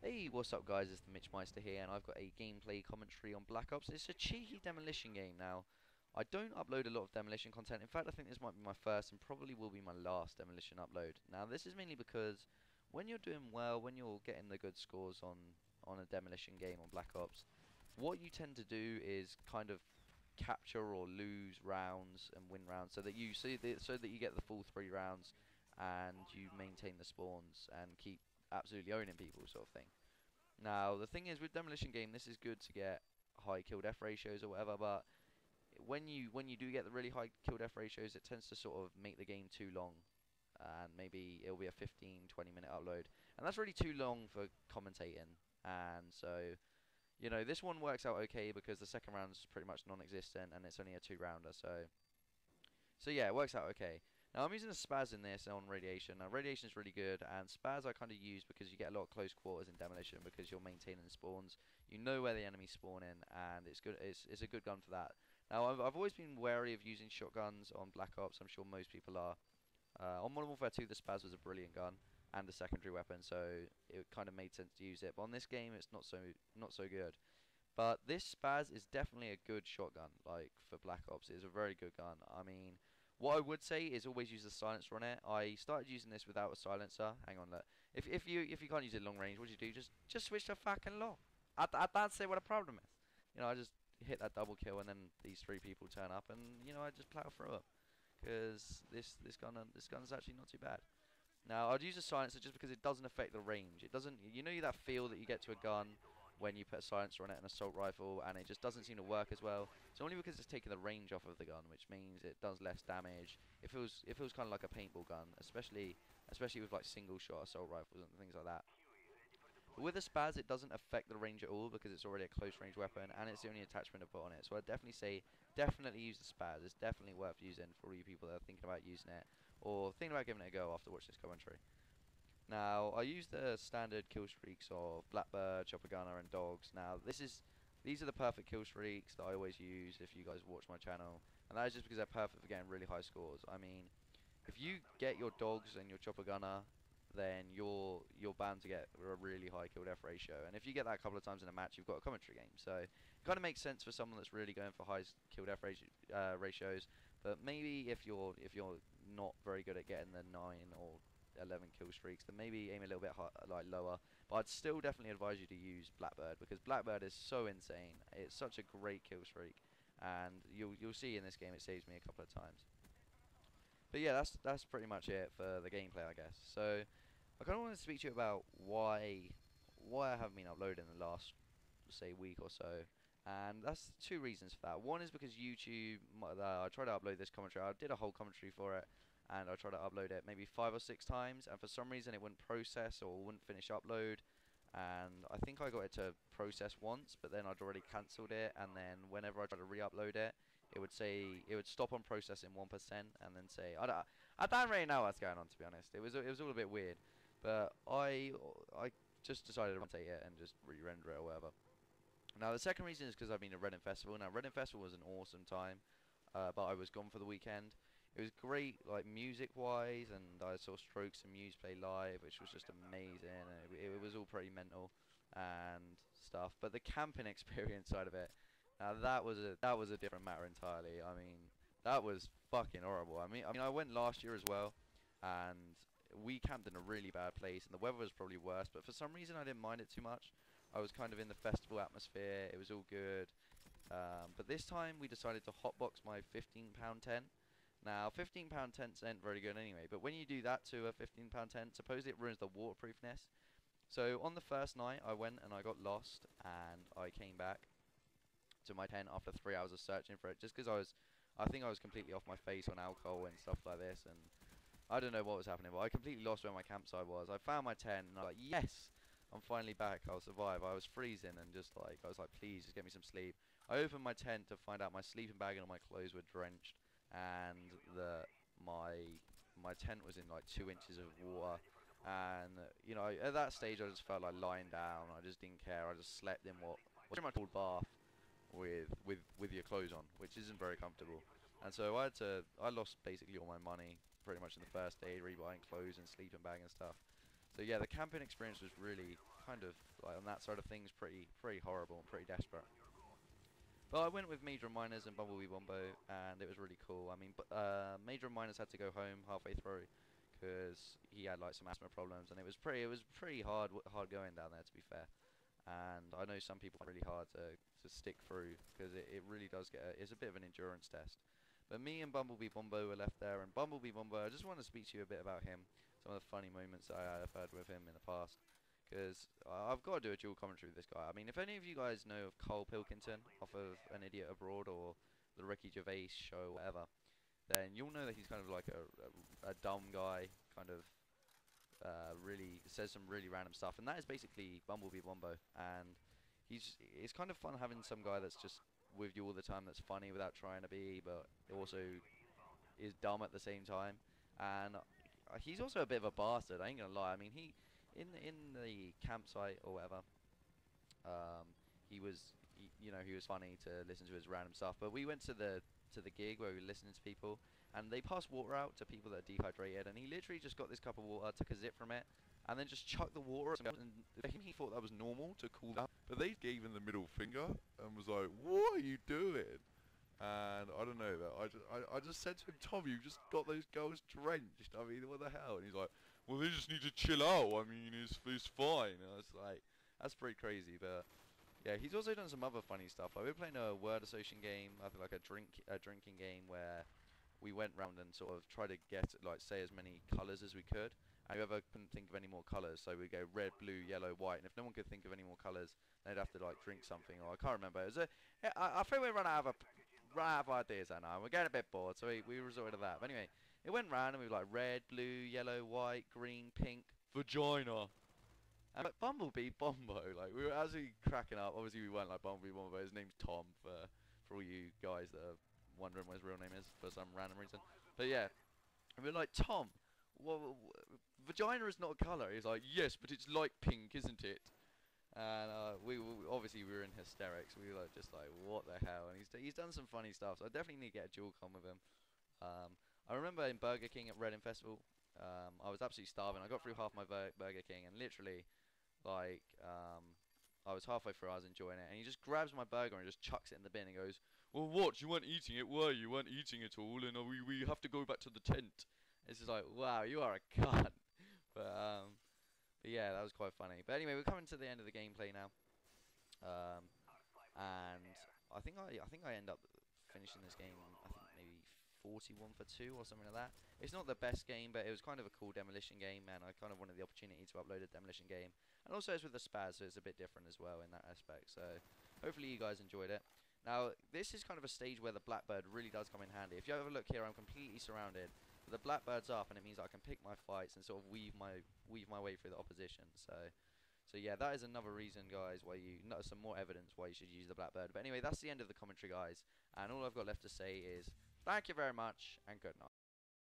Hey, what's up guys, it's the Mitch Meister here, and I've got a gameplay commentary on Black Ops. It's a cheeky Demolition game now. I don't upload a lot of Demolition content. In fact, I think this might be my first and probably will be my last Demolition upload. Now, this is mainly because when you're doing well, when you're getting the good scores on a Demolition game on Black Ops, what you tend to do is kind of capture or lose rounds and win rounds so that you get the full 3 rounds and you maintain the spawns and keep absolutely owning people, sort of thing. Now, the thing is, with Demolition game, this is good to get high kill death ratios or whatever, but when you do get the really high kill death ratios, it tends to sort of make the game too long, and maybe it'll be a 15-20 minute upload, and that's really too long for commentating. And so, this one works out okay because the second round's pretty much non-existent, and it's only a 2-rounder. So yeah, it works out okay. Now I'm using a spaz in this on radiation. Now radiation is really good, and spaz I kind of use because you get a lot of close quarters in Demolition because you're maintaining spawns. You know where the enemy's spawning, and it's good. It's a good gun for that. Now I've always been wary of using shotguns on Black Ops. I'm sure most people are. On Modern Warfare 2, the spaz was a brilliant gun and a secondary weapon, so it kind of made sense to use it. But on this game, it's not so good. But this spaz is definitely a good shotgun, like for Black Ops. It's a very good gun. I mean, what I would say is always use a silencer on it. I started using this without a silencer. Hang on, look. If you can't use it long range, what do you do? Just switch to fucking low. I don't see what the problem is. I just hit that double kill, and then these 3 people turn up, and I just plow through them. Because this gun's actually not too bad. Now I'd use a silencer just because it doesn't affect the range. It doesn't. That feel that you get to a gun when you put a silencer on it, an assault rifle, and it just doesn't seem to work as well. It's only because it's taking the range off of the gun, which means it does less damage. It feels kind of like a paintball gun, especially with like single shot assault rifles and things like that. But with a spaz, it doesn't affect the range at all because it's already a close range weapon, and it's the only attachment to put on it. So I'd definitely say use the spaz. It's definitely worth using for all you people that are thinking about using it or thinking about giving it a go after watching this commentary. Now, I use the standard kill streaks of Blackbird, Chopper Gunner, and Dogs. Now, these are the perfect kill streaks that I always use if you guys watch my channel, and that is just because they're perfect for getting really high scores. I mean, if you get your Dogs and your Chopper Gunner, then you're bound to get a really high kill death ratio, and if you get that a couple of times in a match, you've got a commentary game. So it kind of makes sense for someone that's really going for high kill death ratios. But maybe if you're not very good at getting the 9 or 11 kill streaks, then maybe aim a little bit lower. But I'd still definitely advise you to use Blackbird because Blackbird is so insane. It's such a great kill streak, and you'll see in this game it saves me a couple of times. But yeah, that's pretty much it for the gameplay, I guess. So I kind of wanted to speak to you about why I haven't been uploading the last, say, week or so. And that's 2 reasons for that. One is because YouTube, I tried to upload this commentary. I did a whole commentary for it, and I tried to upload it maybe 5 or 6 times, and for some reason it wouldn't process or wouldn't finish upload. And I think I got it to process once, but then I'd already cancelled it, and then whenever I tried to re-upload it, it would stop on processing 1%, and then say I don't really know what's going on, to be honest. It was all a bit weird, but I just decided to rotate it and just re-render it or whatever. Now the second reason is because I've been to Reading Festival. Now Reading Festival was an awesome time, but I was gone for the weekend. It was great, like music-wise, and I saw Strokes and Muse play live, which was just amazing. And it was all pretty mental and stuff. But the camping experience side of it, now that was a different matter entirely. I mean, that was fucking horrible. I mean, I went last year as well, and we camped in a really bad place, and the weather was probably worse. But for some reason, I didn't mind it too much. I was kind of in the festival atmosphere. It was all good. But this time, we decided to hotbox my £15 tent. Now, £15 tents ain't very good anyway, but when you do that to a £15 tent, suppose it ruins the waterproofness. So on the first night, I went and I got lost, and I came back to my tent after 3 hours of searching for it, just because I think I was completely off my face on alcohol and stuff like this, and I don't know what was happening, but I completely lost where my campsite was. I found my tent, and I was like, yes, I'm finally back, I'll survive. I was freezing, and I was like, please, just get me some sleep. I opened my tent to find out my sleeping bag and all my clothes were drenched, and my tent was in like 2 inches of water, and at that stage I just felt like lying down. I just didn't care. I just slept in what was pretty much called bath with your clothes on, which isn't very comfortable. And so I lost basically all my money pretty much in the first day, rebuying clothes and sleeping bag and stuff. So yeah, the camping experience was really kind of like on that side of things pretty horrible and pretty desperate. But I went with Major and Minors and Bumblebee Bombo, and it was really cool. I mean, Major and Minors had to go home halfway through because he had like some asthma problems, and it was pretty hard going down there, to be fair. And I know some people find it really hard to stick through because it really does it's a bit of an endurance test. But me and Bumblebee Bombo were left there, and Bumblebee Bombo, I just want to speak to you a bit about him, some of the funny moments that I have had with him in the past. Because I've got to do a dual commentary with this guy. I mean, if any of you guys know of Cole Pilkington off of An Idiot Abroad or the Ricky Gervais show or whatever, then you'll know that he's kind of like a dumb guy, kind of really says some really random stuff. And that is basically Bumblebee Bombo. And it's kind of fun having some guy that's just with you all the time that's funny without trying to be, but also is dumb at the same time. And he's also a bit of a bastard, I ain't gonna lie. I mean, in the campsite or whatever, he was he was funny to listen to his random stuff. But we went to the gig where we were listening to people, and they passed water out to people that are dehydrated, and he literally just got this cup of water, took a sip from it, and then just chucked the water. And he thought that was normal to cool down, But they gave him the middle finger and was like, "What are you doing?" And I don't know that I just said to him, "Tom, you just got those girls drenched. I mean, what the hell?" And he's like, "Well, they just need to chill out. I mean, it's fine." And I was like, "That's pretty crazy." But yeah, he's also done some other funny stuff. Like we were playing a word association game, I think like a drinking game where we went round and sort of tried to say as many colours as we could. And whoever couldn't think of any more colours, so we go red, blue, yellow, white. And if no one could think of any more colours, they'd have to like drink something. Or I can't remember. It was I think we run out of ideas now. We're getting a bit bored, so we resorted to that. But anyway, it went round and we were like red, blue, yellow, white, green, pink, vagina. And like Bumblebee Bombo, like we were actually cracking up. Obviously we weren't like Bumblebee Bombo. His name's Tom for all you guys that are wondering what his real name is for some random reason. But yeah, and we were like, Tom, well, vagina is not a colour. He's like, yes, but it's light pink, isn't it? And we obviously we were in hysterics. We were just like, what the hell? And he's done some funny stuff. So I definitely need to get a dual com with him. I remember in Burger King at Reading Festival, I was absolutely starving. I got through half my Burger King, and literally, like, I was halfway through. I was enjoying it, and he just grabs my burger and just chucks it in the bin and goes, "Well, what? You weren't eating it, were you? You weren't eating it all, and we have to go back to the tent." It's just like, wow, you are a cunt. But yeah, that was quite funny. But anyway, we're coming to the end of the gameplay now, and I think I end up finishing this game. I think maybe 41 for 2 or something like that. It's not the best game, but it was kind of a cool demolition game, and I kind of wanted the opportunity to upload a demolition game. And also it's with the spaz, so it's a bit different as well in that aspect. So hopefully you guys enjoyed it. Now this is kind of a stage where the blackbird really does come in handy. If you have a look here, I'm completely surrounded. But the blackbird's up, and it means I can pick my fights and sort of weave my way through the opposition. So yeah, that is another reason, guys, why some more evidence why you should use the blackbird. But anyway, that's the end of the commentary, guys. And all I've got left to say is thank you very much and good night.